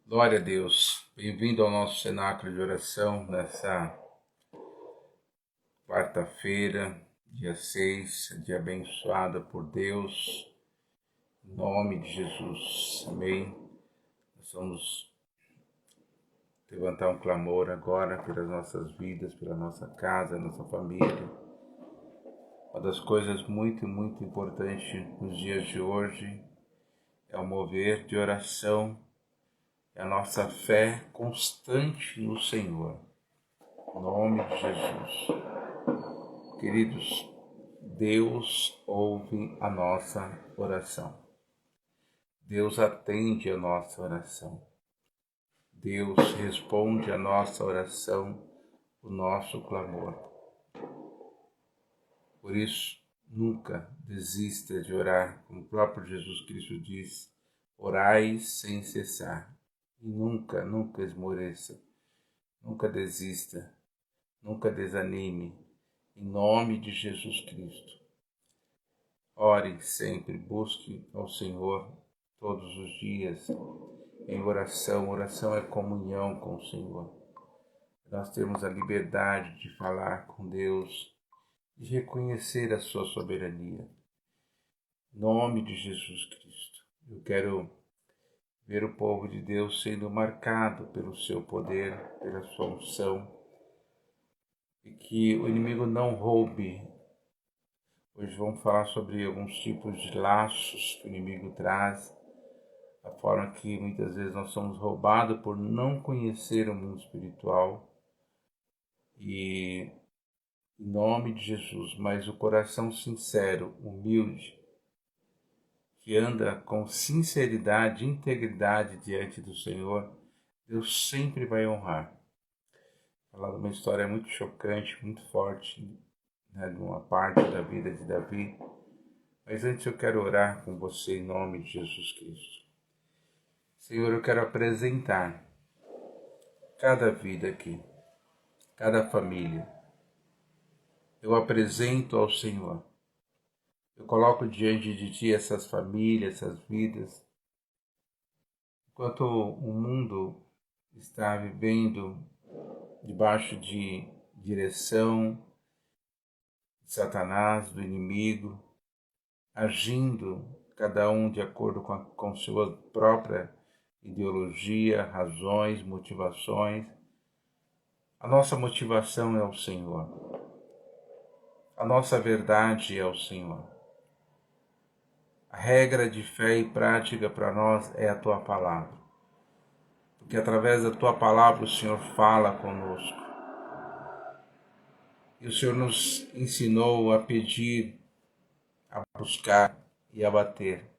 Glória a Deus. Bem-vindo ao nosso cenáculo de oração nessa quarta-feira, dia 6, dia abençoado por Deus, em nome de Jesus. Amém. Nós vamos levantar um clamor agora pelas nossas vidas, pela nossa casa, nossa família. Uma das coisas muito importantes nos dias de hoje é o mover de oração, é a nossa fé constante no Senhor. Em nome de Jesus. Queridos, Deus ouve a nossa oração. Deus atende a nossa oração. Deus responde a nossa oração, o nosso clamor. Por isso, nunca desista de orar, como o próprio Jesus Cristo diz, orai sem cessar. E nunca esmoreça, nunca desista, nunca desanime, em nome de Jesus Cristo. Ore sempre, busque ao Senhor todos os dias em oração. Oração é comunhão com o Senhor. Nós temos a liberdade de falar com Deus, de reconhecer a sua soberania. Em nome de Jesus Cristo. Eu quero ver o povo de Deus sendo marcado pelo seu poder, pela sua unção, e que o inimigo não roube. Hoje vamos falar sobre alguns tipos de laços que o inimigo traz, a forma que muitas vezes nós somos roubados por não conhecer o mundo espiritual. E em nome de Jesus, mas o coração sincero, humilde, que anda com sinceridade e integridade diante do Senhor, Deus sempre vai honrar. Vou falar de uma história muito chocante, muito forte, de uma parte da vida de Davi. Mas antes eu quero orar com você em nome de Jesus Cristo. Senhor, eu quero apresentar cada vida aqui, cada família. Eu apresento ao Senhor. Eu coloco diante de Ti essas famílias, essas vidas. Enquanto o mundo está vivendo debaixo de direção de Satanás, do inimigo, agindo cada um de acordo com sua própria ideologia, razões, motivações. A nossa motivação é o Senhor. A nossa verdade é o Senhor. A regra de fé e prática para nós é a Tua Palavra. Porque através da Tua Palavra o Senhor fala conosco. E o Senhor nos ensinou a pedir, a buscar e a bater.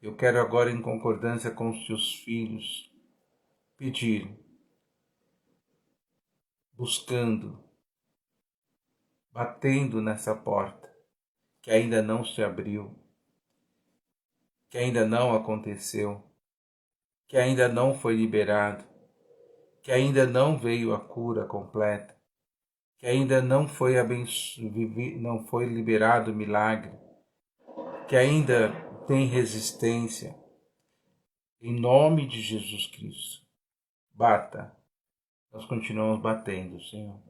Eu quero agora, em concordância com os Teus filhos, pedir, buscando, batendo nessa porta que ainda não se abriu, que ainda não aconteceu, que ainda não foi liberado, que ainda não veio a cura completa, que ainda não foi não foi liberado o milagre, que ainda tem resistência. Em nome de Jesus Cristo, bata. Nós continuamos batendo, Senhor.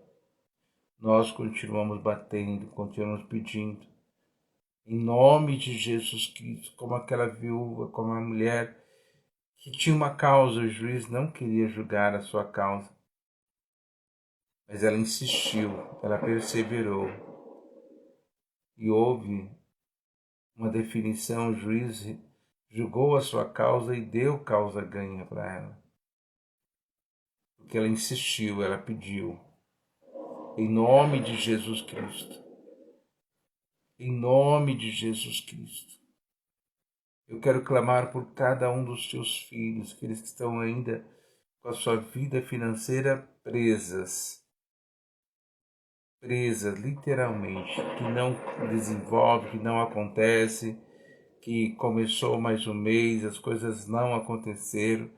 Nós continuamos batendo, continuamos pedindo. Em nome de Jesus Cristo, como aquela viúva, como a mulher que tinha uma causa, o juiz não queria julgar a sua causa. Mas ela insistiu, ela perseverou. E houve uma definição, o juiz julgou a sua causa e deu causa ganha para ela. Porque ela insistiu, ela pediu. Em nome de Jesus Cristo. Em nome de Jesus Cristo. Eu quero clamar por cada um dos teus filhos, aqueles que estão ainda com a sua vida financeira presas, literalmente, que não desenvolve, que não acontece, que começou mais um mês, as coisas não aconteceram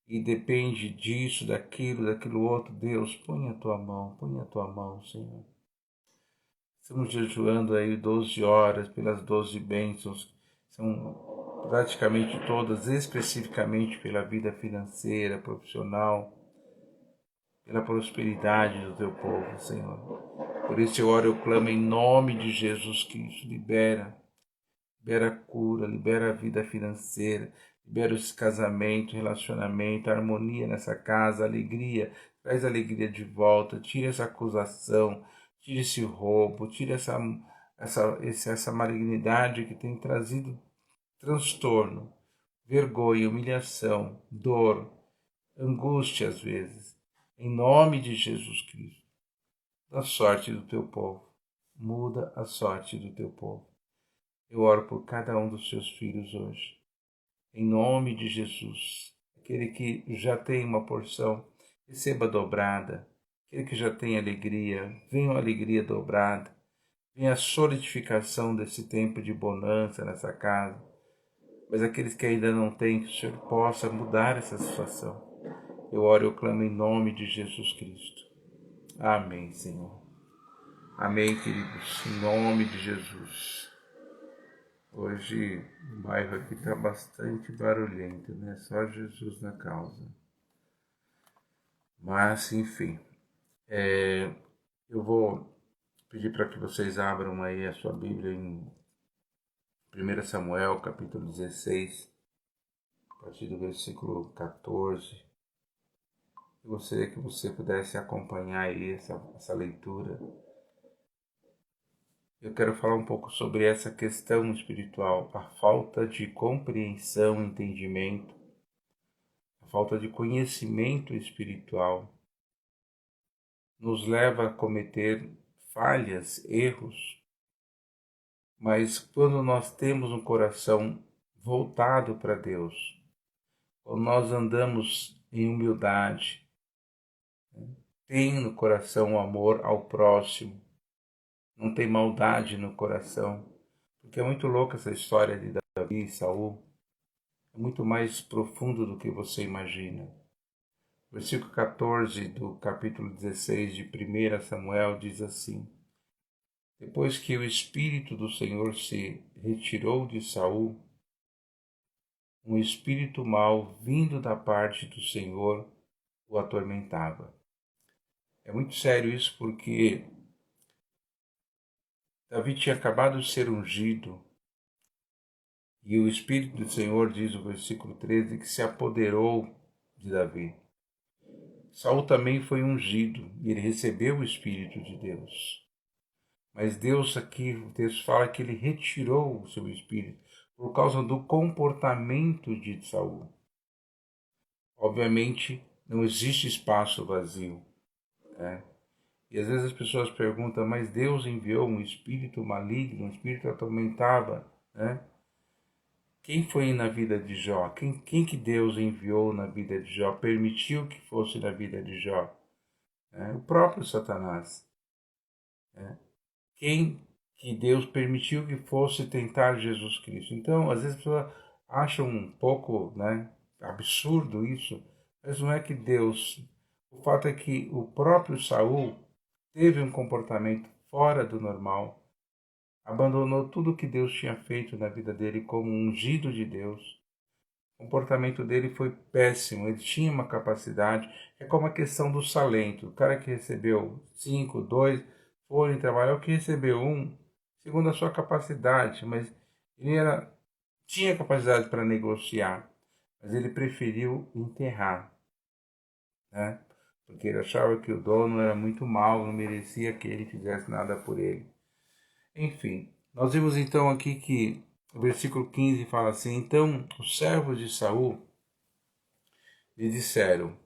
e depende disso, daquilo outro. Deus, põe a tua mão, Senhor. Estamos jejuando aí 12 horas pelas 12 bênçãos, são praticamente todas, especificamente pela vida financeira, profissional, pela prosperidade do teu povo, Senhor. Por isso eu oro, eu clamo em nome de Jesus Cristo, libera a cura, libera a vida financeira, libera esse casamento, relacionamento, harmonia nessa casa, alegria, traz alegria de volta, tira essa acusação, tira esse roubo, tira essa malignidade que tem trazido transtorno, vergonha, humilhação, dor, angústia às vezes. Em nome de Jesus Cristo, da sorte do teu povo, muda a sorte do teu povo. Eu oro por cada um dos seus filhos hoje, em nome de Jesus. Aquele que já tem uma porção, receba dobrada. Aquele que já tem alegria, venha uma alegria dobrada. Venha a solidificação desse tempo de bonança nessa casa. Mas aqueles que ainda não têm, que o Senhor possa mudar essa situação. Eu oro e eu clamo em nome de Jesus Cristo. Amém, Senhor. Amém, queridos, em nome de Jesus. Hoje o bairro aqui está bastante barulhento, né? Só Jesus na causa. Mas, enfim, eu vou pedir para que vocês abram aí a sua Bíblia em 1 Samuel, capítulo 16, a partir do versículo 14. Eu gostaria que você pudesse acompanhar aí essa leitura. Eu quero falar um pouco sobre essa questão espiritual, a falta de compreensão, entendimento, a falta de conhecimento espiritual nos leva a cometer falhas, erros, mas quando nós temos um coração voltado para Deus, quando nós andamos em humildade, tem no coração o amor ao próximo, não tem maldade no coração, porque é muito louca essa história de Davi e Saul, é muito mais profundo do que você imagina. O versículo 14 do capítulo 16 de 1 Samuel diz assim: Depois que o Espírito do Senhor se retirou de Saul, um espírito mau vindo da parte do Senhor o atormentava. É muito sério isso porque Davi tinha acabado de ser ungido e o Espírito do Senhor, diz o versículo 13, que se apoderou de Davi. Saul também foi ungido e ele recebeu o Espírito de Deus. Mas Deus aqui, o texto fala que ele retirou o seu Espírito por causa do comportamento de Saul. Obviamente, não existe espaço vazio. Né? E às vezes as pessoas perguntam, mas Deus enviou um espírito maligno, um espírito que atormentava, né? Quem foi na vida de Jó? Quem que Deus enviou na vida de Jó? Permitiu que fosse na vida de Jó? O próprio Satanás. Quem que Deus permitiu que fosse tentar Jesus Cristo? Então, às vezes as pessoas acham um pouco, absurdo isso, mas não é que Deus... O fato é que o próprio Saul teve um comportamento fora do normal, abandonou tudo que Deus tinha feito na vida dele como um ungido de Deus. O comportamento dele foi péssimo, ele tinha uma capacidade, é como a questão do salento. O cara que recebeu 5, 2, foi trabalhar, o que recebeu 1, segundo a sua capacidade, mas ele tinha capacidade para negociar, mas ele preferiu enterrar, né? Porque ele achava que o dono era muito mau, não merecia que ele fizesse nada por ele. Enfim, nós vimos então aqui que o versículo 15 fala assim: Então os servos de Saul lhe disseram,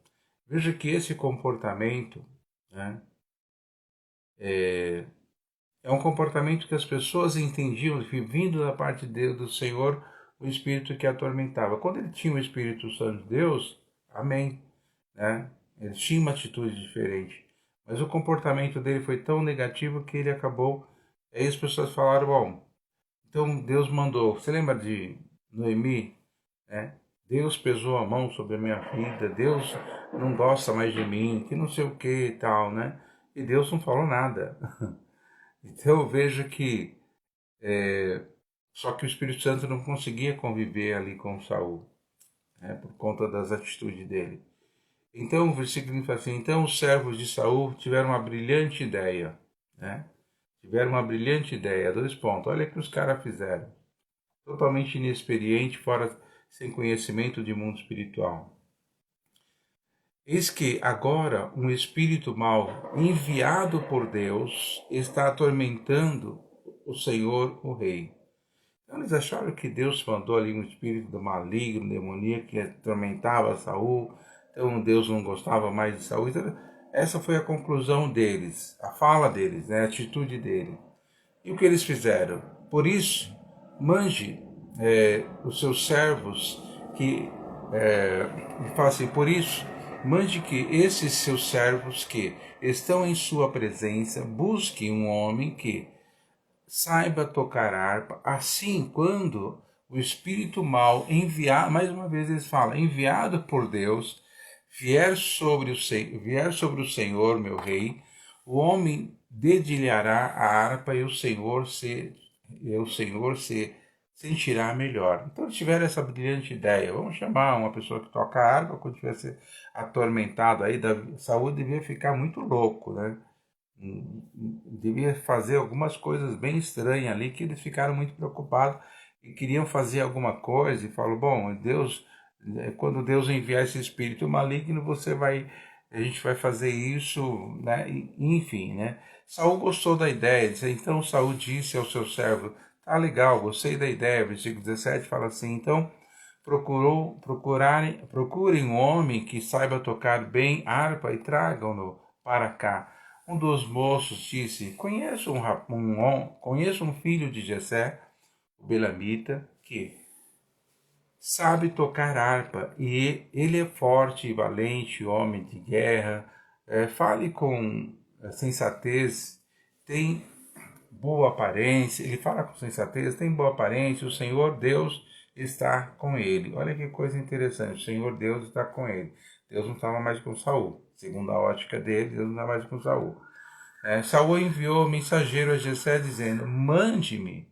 veja que esse comportamento, né, é um comportamento que as pessoas entendiam que vindo da parte de Deus, do Senhor, o Espírito que atormentava. Quando ele tinha o Espírito Santo de Deus, amém, né? Ele tinha uma atitude diferente. Mas o comportamento dele foi tão negativo que ele acabou... Aí as pessoas falaram, bom, então Deus mandou... Você lembra de Noemi? Deus pesou a mão sobre a minha vida, Deus não gosta mais de mim, que não sei o que e tal, né? E Deus não falou nada. Então eu vejo que Só que o Espírito Santo não conseguia conviver ali com Saul, né, por conta das atitudes dele. Então o versículo fala assim: então os servos de Saul tiveram uma brilhante ideia, né? Tiveram uma brilhante ideia, 2 pontos. Olha o que os caras fizeram. Totalmente inexperiente, fora sem conhecimento de mundo espiritual. Eis que agora um espírito mau, enviado por Deus, está atormentando o Senhor, o rei. Então eles acharam que Deus mandou ali um espírito maligno, demoníaco, que atormentava Saul. Então Deus não gostava mais de Saul. Então, essa foi a conclusão deles, a fala deles, né, a atitude deles. E o que eles fizeram? Por isso, mande os seus servos que fala assim, por isso, mande que esses seus servos que estão em sua presença busquem um homem que saiba tocar harpa, assim quando o espírito mau enviar, mais uma vez eles falam, enviado por Deus, vier sobre o Senhor, meu rei, o homem dedilhará a harpa e o Senhor se sentirá melhor. Então eles tiveram essa brilhante ideia, vamos chamar uma pessoa que toca harpa, quando tivesse atormentado aí, Saúl devia ficar muito louco, né? Devia fazer algumas coisas bem estranhas ali, que eles ficaram muito preocupados e queriam fazer alguma coisa, e falou, bom, Deus, quando Deus enviar esse espírito maligno, a gente vai fazer isso, né? Enfim, né? Saul gostou da ideia, então Saul disse ao seu servo, tá legal, gostei da ideia, versículo 17 fala assim, então procurem um homem que saiba tocar bem harpa e tragam-no para cá. Um dos moços disse, conheço um filho de Jessé, o Belamita, que sabe tocar harpa, e ele é forte e valente, homem de guerra, fale com sensatez, tem boa aparência, ele fala com sensatez, tem boa aparência, o Senhor Deus está com ele. Olha que coisa interessante, o Senhor Deus está com ele. Deus não estava mais com Saul. Segundo a ótica dele, Deus não estava mais com Saul. Saul enviou mensageiro a Jessé dizendo, mande-me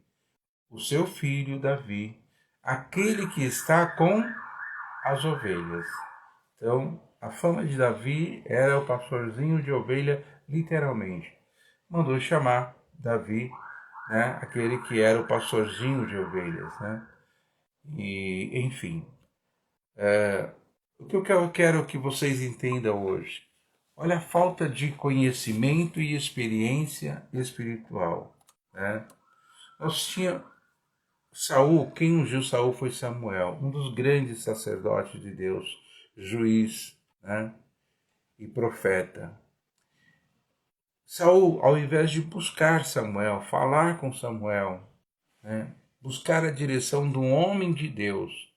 o seu filho Davi, aquele que está com as ovelhas. Então, a fama de Davi era o pastorzinho de ovelha, literalmente. Mandou chamar Davi, né, aquele que era o pastorzinho de ovelhas, né? E, enfim, o que eu quero que vocês entendam hoje? Olha a falta de conhecimento e experiência espiritual, né? Nós tínhamos Saul, quem ungiu Saul foi Samuel, um dos grandes sacerdotes de Deus, juiz, né, e profeta. Saul, ao invés de buscar Samuel, falar com Samuel, né, buscar a direção de um homem de Deus,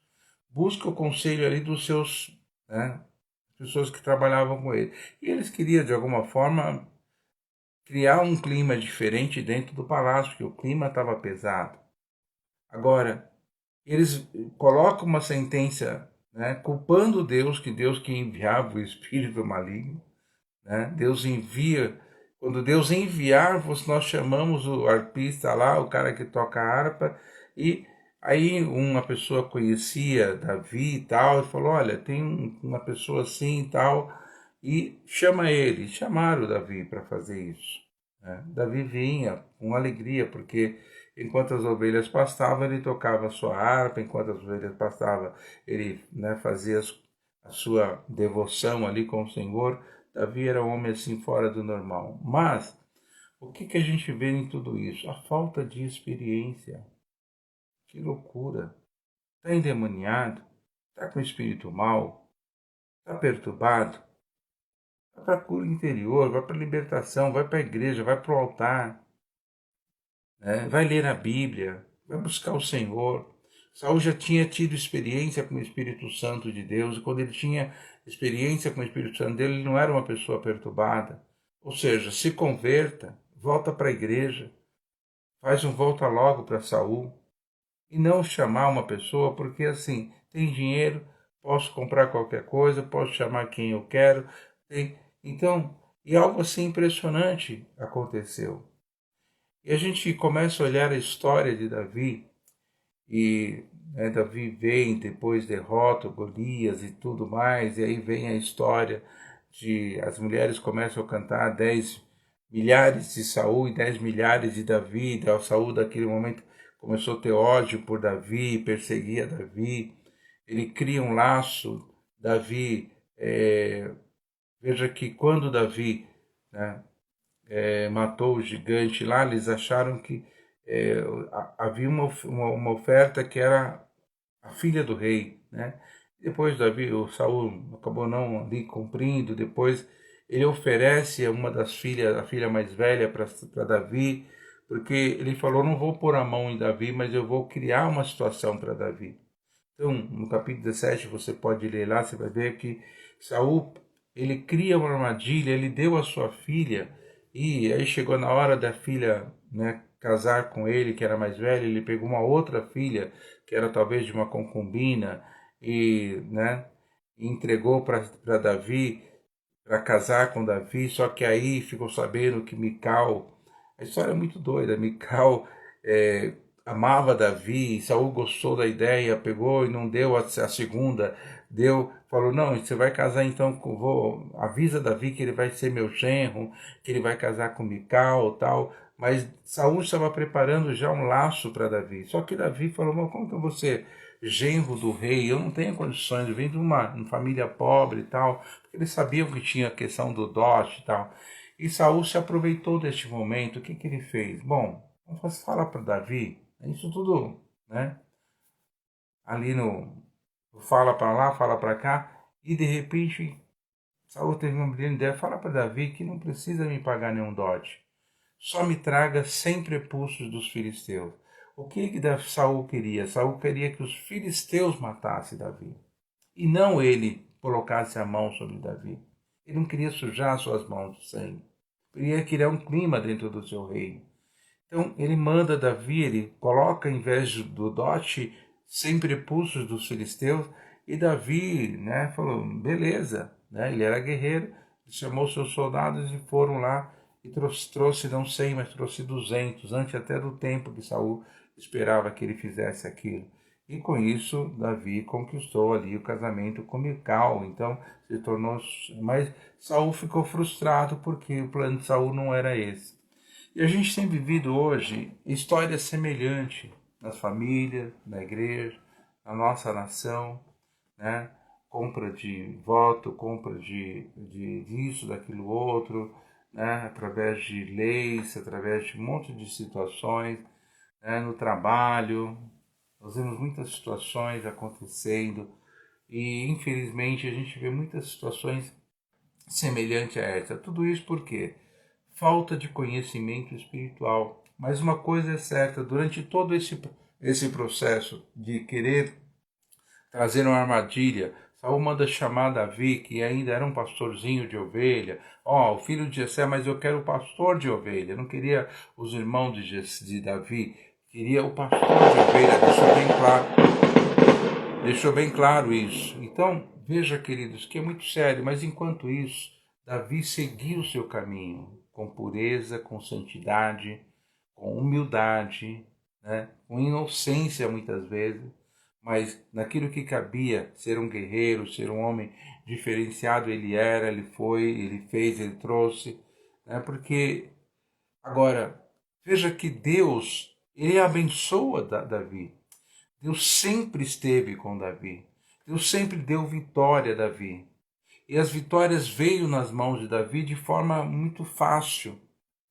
busca o conselho ali dos seus, né, pessoas que trabalhavam com ele. E eles queriam, de alguma forma, criar um clima diferente dentro do palácio, porque o clima estava pesado. Agora, eles colocam uma sentença, né, culpando Deus que enviava o espírito maligno, né? Deus envia, quando Deus enviar, nós chamamos o arpista lá, o cara que toca a harpa, e aí uma pessoa conhecia Davi e tal, e falou, olha, tem uma pessoa assim e tal, e chama ele, chamaram Davi para fazer isso. Né? Davi vinha com alegria, porque enquanto as ovelhas pastavam, ele tocava a sua harpa, enquanto as ovelhas pastavam, ele, né, fazia a sua devoção ali com o Senhor. Davi era um homem assim fora do normal. Mas o que a gente vê em tudo isso? A falta de experiência. Que loucura! Está endemoniado? Está com o espírito mau? Está perturbado? Vai para a cura interior, vai para a libertação, vai para a igreja, vai para o altar, né? Vai ler a Bíblia, vai buscar o Senhor. Saul já tinha tido experiência com o Espírito Santo de Deus, e quando ele tinha experiência com o Espírito Santo dele, ele não era uma pessoa perturbada. Ou seja, se converta, volta para a igreja, faz um volta logo para Saul, e não chamar uma pessoa, porque assim, tem dinheiro, posso comprar qualquer coisa, posso chamar quem eu quero. Então, e algo assim impressionante aconteceu. E a gente começa a olhar a história de Davi, e Davi vem, depois derrota o Golias e tudo mais, e aí vem a história de as mulheres começam a cantar 10 milhares de Saul e 10 milhares de Davi. Então, Saul daquele momento começou a ter ódio por Davi, perseguia Davi, ele cria um laço, Davi, veja que quando Davi, né, matou o gigante lá, eles acharam que havia uma oferta que era a filha do rei, né? Depois Davi, o Saul acabou não ali cumprindo. Depois ele oferece uma das filhas, a filha mais velha, para Davi, porque ele falou: não vou pôr a mão em Davi, mas eu vou criar uma situação para Davi. Então, no capítulo 17, você pode ler lá, você vai ver que Saul, ele cria uma armadilha, ele deu a sua filha, e aí chegou na hora da filha, né, casar com ele, que era mais velha, ele pegou uma outra filha, que era talvez de uma concubina, e, né, entregou para Davi, para casar com Davi, só que aí ficou sabendo que Mical, a história é muito doida, Mical amava Davi, Saul gostou da ideia, pegou e não deu a segunda, falou: não, você vai casar então avisa Davi que ele vai ser meu genro, que ele vai casar com Mical, tal. Mas Saul estava preparando já um laço para Davi. Só que Davi falou: mas como que eu vou ser genro do rei? Eu não tenho condições, eu venho de uma família pobre e tal. Porque eles sabiam que tinha a questão do dote e tal. E Saul se aproveitou deste momento. O que que ele fez? Bom, vamos falar para Davi. Isso tudo, né? Ali no fala para lá, fala para cá, e de repente Saul teve uma brilhante ideia: fala para Davi que não precisa me pagar nenhum dote, só me traga 100 prepulsos dos filisteus. O que Saul queria? Saul queria que os filisteus matassem Davi, e não ele colocasse a mão sobre Davi. Ele não queria sujar suas mãos de sangue. Ele queria criar um clima dentro do seu reino. Então ele manda Davi, ele coloca em vez do dote 100 prepulsos dos filisteus, e Davi, né, falou: beleza, né, ele era guerreiro, chamou seus soldados e foram lá e trouxe não 100, mas trouxe 200, antes até do tempo que Saul esperava que ele fizesse aquilo. E com isso Davi conquistou ali o casamento com Mical. Então se tornou, mas Saul ficou frustrado porque o plano de Saul não era esse. E a gente tem vivido hoje histórias semelhantes nas famílias, na igreja, na nossa nação, né? Compra de voto, compra de disso, daquilo outro, né? Através de leis, através de um monte de situações, né? No trabalho. Nós vemos muitas situações acontecendo e, infelizmente, a gente vê muitas situações semelhantes a essa. Tudo isso por quê? Falta de conhecimento espiritual. Mas uma coisa é certa: durante todo esse processo de querer trazer uma armadilha, Saul manda chamar Davi, que ainda era um pastorzinho de ovelha. O filho de Jessé, mas eu quero o pastor de ovelha. Não queria os irmãos de Davi, queria o pastor de ovelha. Deixou bem claro isso. Então, veja, queridos, que é muito sério, mas enquanto isso, Davi seguiu o seu caminho com pureza, com santidade, com humildade, né? Com inocência muitas vezes, mas naquilo que cabia ser um guerreiro, ser um homem diferenciado, ele era, ele foi, ele fez, ele trouxe, né? Porque agora, veja que Deus, ele abençoa Davi. Deus sempre esteve com Davi. Deus sempre deu vitória a Davi. E as vitórias veio nas mãos de Davi de forma muito fácil,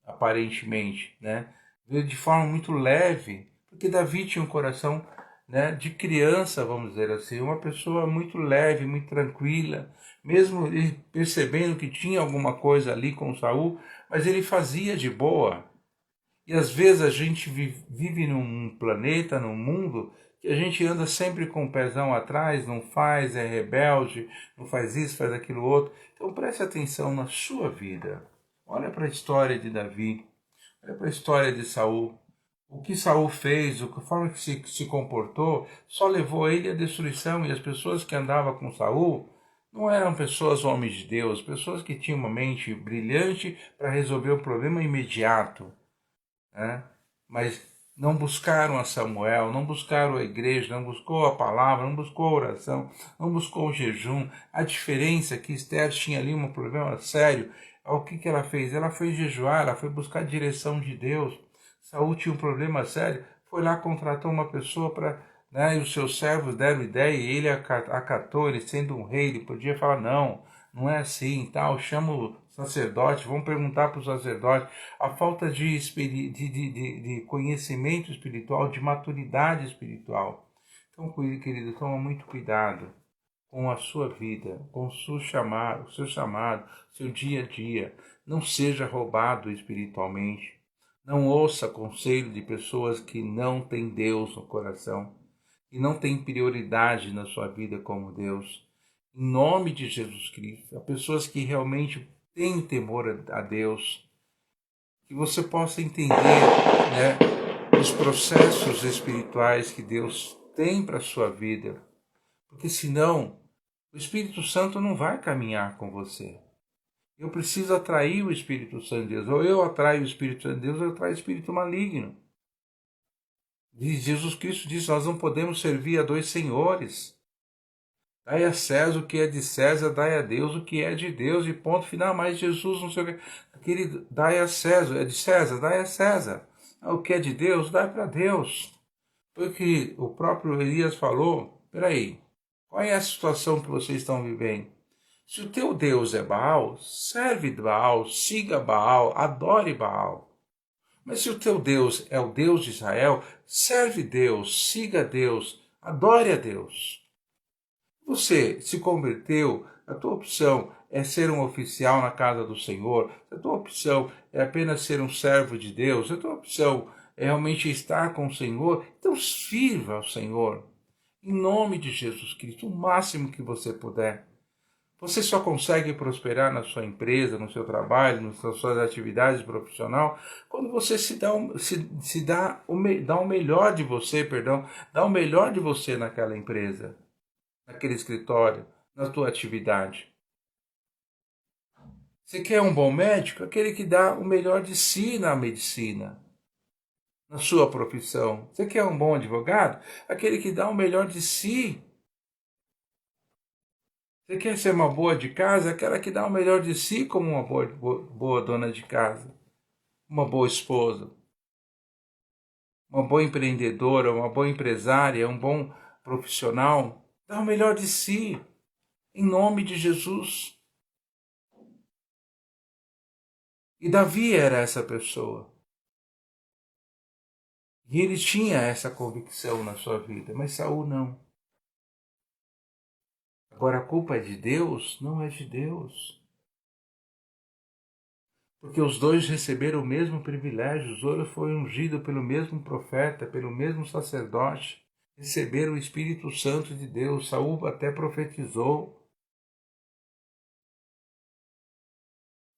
aparentemente, né? Veio de forma muito leve, porque Davi tinha um coração, né, de criança, vamos dizer assim, uma pessoa muito leve, muito tranquila, mesmo ele percebendo que tinha alguma coisa ali com Saul, mas ele fazia de boa. E às vezes a gente vive num planeta, num mundo, que a gente anda sempre com o pezão atrás, não faz, é rebelde, não faz isso, faz aquilo outro. Então preste atenção na sua vida. Olha para a história de Davi, olha para a história de Saul. O que Saul fez, a forma que se comportou, só levou ele à destruição. E as pessoas que andavam com Saul não eram pessoas homens de Deus, pessoas que tinham uma mente brilhante para resolver o problema imediato, né? Mas Não buscaram a Samuel, não buscaram a igreja, não buscou a palavra, não buscou a oração, não buscou o jejum. A diferença é que Esther tinha ali um problema sério. O que ela fez? Ela foi jejuar, ela foi buscar a direção de Deus. Saul tinha um problema sério, foi lá, contratou uma pessoa para... Né, e os seus servos deram ideia e ele acatou, ele sendo um rei, ele podia falar, não, não é assim, tal, chama o sacerdote, vamos perguntar para o sacerdote. A falta de conhecimento espiritual, de maturidade espiritual. Então, querido, toma muito cuidado com a sua vida, com o seu chamado, seu dia a dia. Não seja roubado espiritualmente. Não ouça conselho de pessoas que não têm Deus no coração, que não têm prioridade na sua vida como Deus. Em nome de Jesus Cristo, há pessoas que realmente têm temor a Deus, que você possa entender, né, os processos espirituais que Deus tem para a sua vida, porque senão o Espírito Santo não vai caminhar com você. Eu preciso atrair o Espírito Santo de Deus, ou eu atraio o Espírito Santo de Deus, ou eu atraio o Espírito maligno. Jesus Cristo disse, nós não podemos servir a dois senhores. Dai a César o que é de César, dai a Deus o que é de Deus, e ponto final. Mas Jesus não sei o que. Querido, dai a César, é de César, dai a César. O que é de Deus, dai para Deus. Foi o que o próprio Elias falou. Peraí, qual é a situação que vocês estão vivendo? Se o teu Deus é Baal, serve Baal, siga Baal, adore Baal. Mas se o teu Deus é o Deus de Israel, serve Deus, siga Deus, adore a Deus. Você se converteu, a tua opção é ser um oficial na casa do Senhor, a tua opção é apenas ser um servo de Deus, a tua opção é realmente estar com o Senhor, então sirva ao Senhor, em nome de Jesus Cristo, o máximo que você puder. Você só consegue prosperar na sua empresa, no seu trabalho, nas suas atividades profissionais, quando você dá o melhor de você, dá o melhor de você naquela empresa, naquele escritório, na tua atividade. Você quer um bom médico? Aquele que dá o melhor de si na medicina, na sua profissão. Você quer um bom advogado? Aquele que dá o melhor de si. Você quer ser uma boa de casa? Aquela que dá o melhor de si como uma boa dona de casa, uma boa esposa, uma boa empreendedora, uma boa empresária, um bom profissional. Dá o melhor de si, em nome de Jesus. E Davi era essa pessoa. E ele tinha essa convicção na sua vida, mas Saul não. Agora a culpa é de Deus? Não é de Deus. Porque os dois receberam o mesmo privilégio, os dois foram ungidos pelo mesmo profeta, pelo mesmo sacerdote, receberam o Espírito Santo de Deus. Saul até profetizou.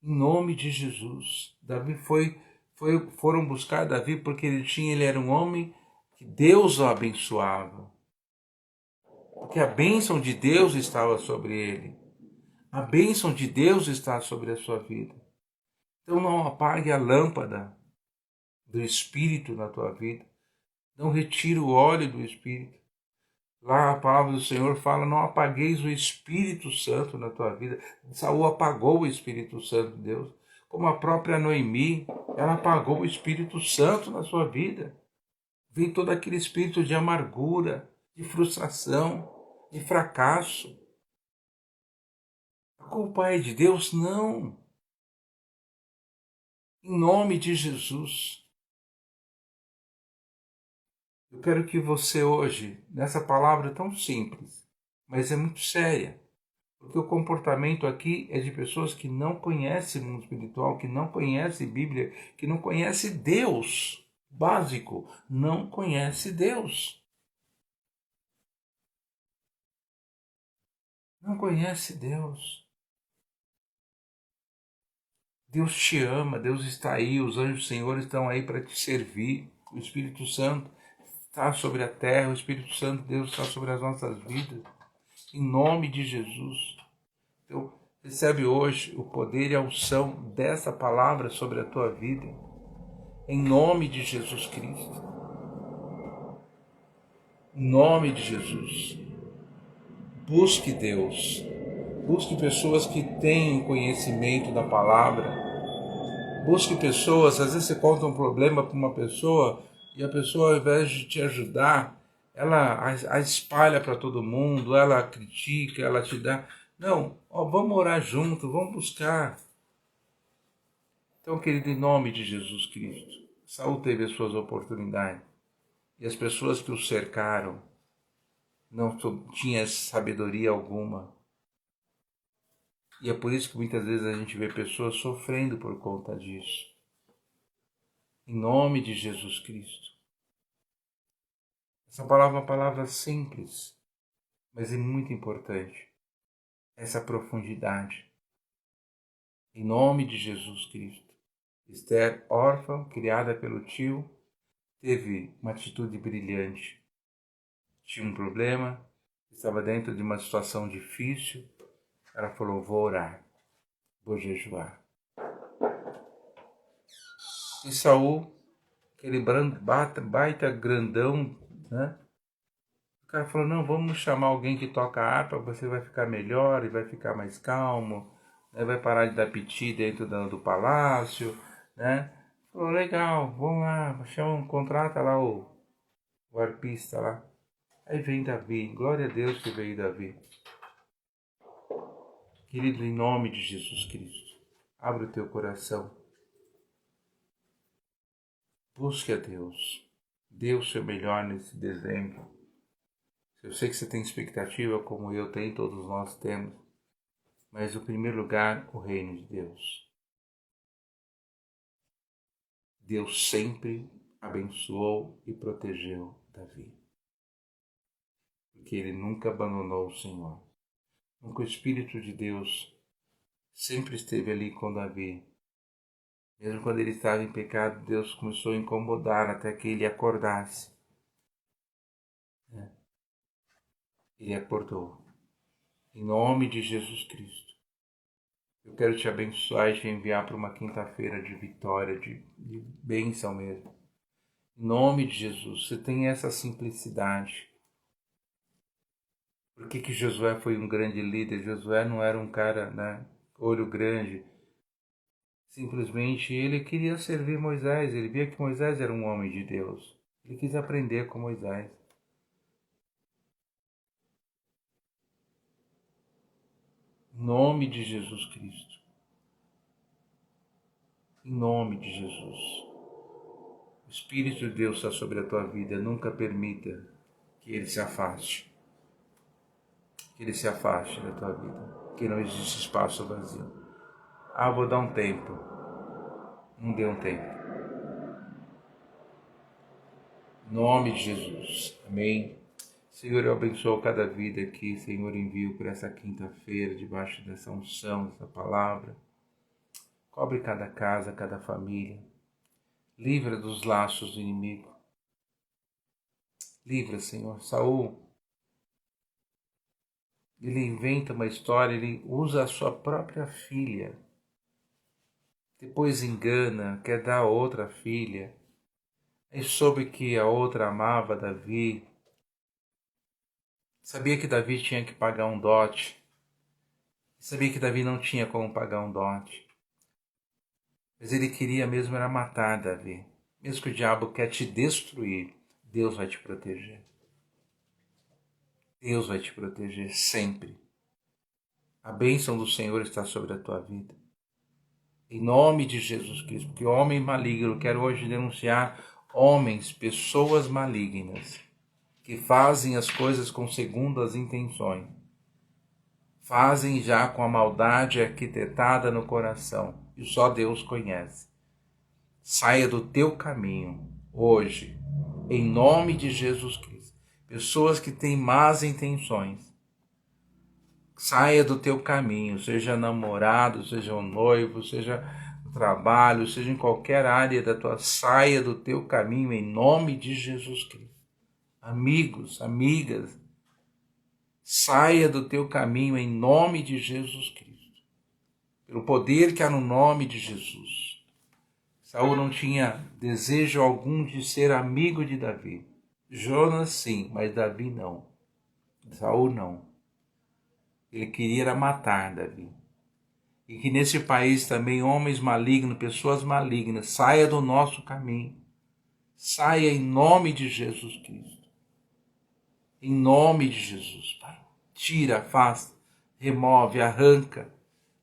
Em nome de Jesus. Davi foram buscar Davi porque ele era um homem que Deus o abençoava. Porque a bênção de Deus estava sobre ele. A bênção de Deus está sobre a sua vida. Então não apague a lâmpada do Espírito na tua vida. Não retire o óleo do Espírito. Lá a palavra do Senhor fala, não apagueis o Espírito Santo na tua vida. Saul apagou o Espírito Santo de Deus. Como a própria Noemi, ela apagou o Espírito Santo na sua vida. Vem todo aquele espírito de amargura, de frustração, de fracasso. A culpa é de Deus? Não. Em nome de Jesus. Eu quero que você hoje, nessa palavra tão simples, mas é muito séria, porque o comportamento aqui é de pessoas que não conhecem o mundo espiritual, que não conhecem Bíblia, que não conhecem Deus. Básico, não conhece Deus. Não conhece Deus. Deus te ama, Deus está aí, os anjos do Senhor estão aí para te servir. O Espírito Santo está sobre a terra, o Espírito Santo de Deus está sobre as nossas vidas. Em nome de Jesus. Então, recebe hoje o poder e a unção dessa palavra sobre a tua vida. Em nome de Jesus Cristo. Em nome de Jesus. Busque Deus. Busque pessoas que tenham conhecimento da palavra. Busque pessoas, às vezes você conta um problema para uma pessoa e a pessoa, ao invés de te ajudar, ela a espalha para todo mundo, ela critica, ela te dá... Não, vamos orar junto, vamos buscar. Então, querido, em nome de Jesus Cristo, Saul teve as suas oportunidades e as pessoas que o cercaram não tinham sabedoria alguma. E é por isso que muitas vezes a gente vê pessoas sofrendo por conta disso. Em nome de Jesus Cristo. Essa palavra é uma palavra simples, mas é muito importante. Essa profundidade. Em nome de Jesus Cristo. Esther, órfã, criada pelo tio, teve uma atitude brilhante. Tinha um problema, estava dentro de uma situação difícil. Ela falou, vou orar, vou jejuar. E Saul, aquele baita grandão, né? O cara falou, não, vamos chamar alguém que toca harpa, você vai ficar melhor e vai ficar mais calmo, né? Vai parar de dar piti dentro do palácio, né? Falou, legal, vamos lá, contrata lá o arpista lá. Aí vem Davi, glória a Deus que veio Davi. Querido, em nome de Jesus Cristo, abre o teu coração. Busque a Deus. Dê o seu melhor nesse dezembro. Eu sei que você tem expectativa, como eu tenho, todos nós temos. Mas, em primeiro lugar, o reino de Deus. Deus sempre abençoou e protegeu Davi. Porque ele nunca abandonou o Senhor. Nunca o Espírito de Deus sempre esteve ali com Davi. Mesmo quando ele estava em pecado, Deus começou a incomodar até que ele acordasse. Ele acordou. Em nome de Jesus Cristo. Eu quero te abençoar e te enviar para uma quinta-feira de vitória, de bênção mesmo. Em nome de Jesus, você tem essa simplicidade. Por que Josué foi um grande líder? Josué não era um cara, né, olho grande. Simplesmente ele queria servir Moisés. Ele via que Moisés era um homem de Deus. Ele quis aprender com Moisés. Em nome de Jesus Cristo. Em nome de Jesus. O Espírito de Deus está sobre a tua vida. Nunca permita que ele se afaste. Que ele se afaste da tua vida. Que não existe espaço vazio. Vou dar um tempo. Não dê um tempo. Em nome de Jesus. Amém. Senhor, eu abençoo cada vida aqui. Senhor, envio por essa quinta-feira, debaixo dessa unção, dessa palavra. Cobre cada casa, cada família. Livra dos laços do inimigo. Livra, Senhor. Saul, ele inventa uma história, ele usa a sua própria filha. Depois engana, quer dar a outra filha. Aí soube que a outra amava Davi. Sabia que Davi tinha que pagar um dote. Sabia que Davi não tinha como pagar um dote. Mas ele queria mesmo era matar Davi. Mesmo que o diabo quer te destruir, Deus vai te proteger. Deus vai te proteger sempre. A bênção do Senhor está sobre a tua vida. Em nome de Jesus Cristo. Porque homem maligno, eu quero hoje denunciar homens, pessoas malignas, que fazem as coisas com segundas intenções. Fazem já com a maldade arquitetada no coração. E só Deus conhece. Saia do teu caminho hoje, em nome de Jesus Cristo. Pessoas que têm más intenções. Saia do teu caminho, seja namorado, seja um noivo, seja no trabalho, seja em qualquer área da tua... Saia do teu caminho em nome de Jesus Cristo. Amigos, amigas, saia do teu caminho em nome de Jesus Cristo. Pelo poder que há no nome de Jesus. Saul não tinha desejo algum de ser amigo de Davi. Jonas sim, mas Davi não. Saul não. Ele queria era matar Davi. E que nesse país também homens malignos, pessoas malignas, saia do nosso caminho. Saia em nome de Jesus Cristo. Em nome de Jesus, Pai. Tira, afasta, remove, arranca.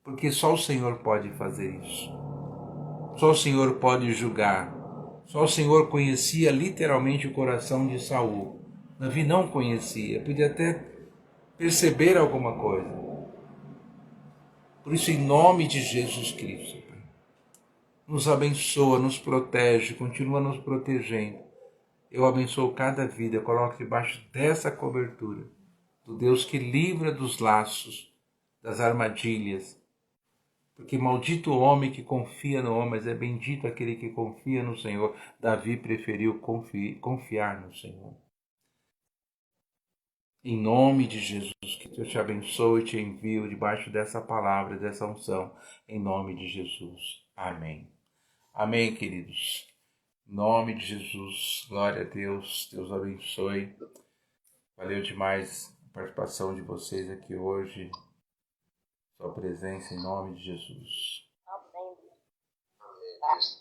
Porque só o Senhor pode fazer isso. Só o Senhor pode julgar. Só o Senhor conhecia literalmente o coração de Saul. Davi não conhecia. Podia até perceber alguma coisa. Por isso, em nome de Jesus Cristo, Pai, nos abençoa, nos protege, continua nos protegendo. Eu abençoo cada vida, eu coloco debaixo dessa cobertura do Deus que livra dos laços, das armadilhas. Porque maldito o homem que confia no homem, mas é bendito aquele que confia no Senhor. Davi preferiu confiar no Senhor. Em nome de Jesus, que eu te abençoe e te envio debaixo dessa palavra, dessa unção, em nome de Jesus. Amém. Amém, queridos. Em nome de Jesus, glória a Deus, Deus abençoe. Valeu demais a participação de vocês aqui hoje, sua presença em nome de Jesus. Amém.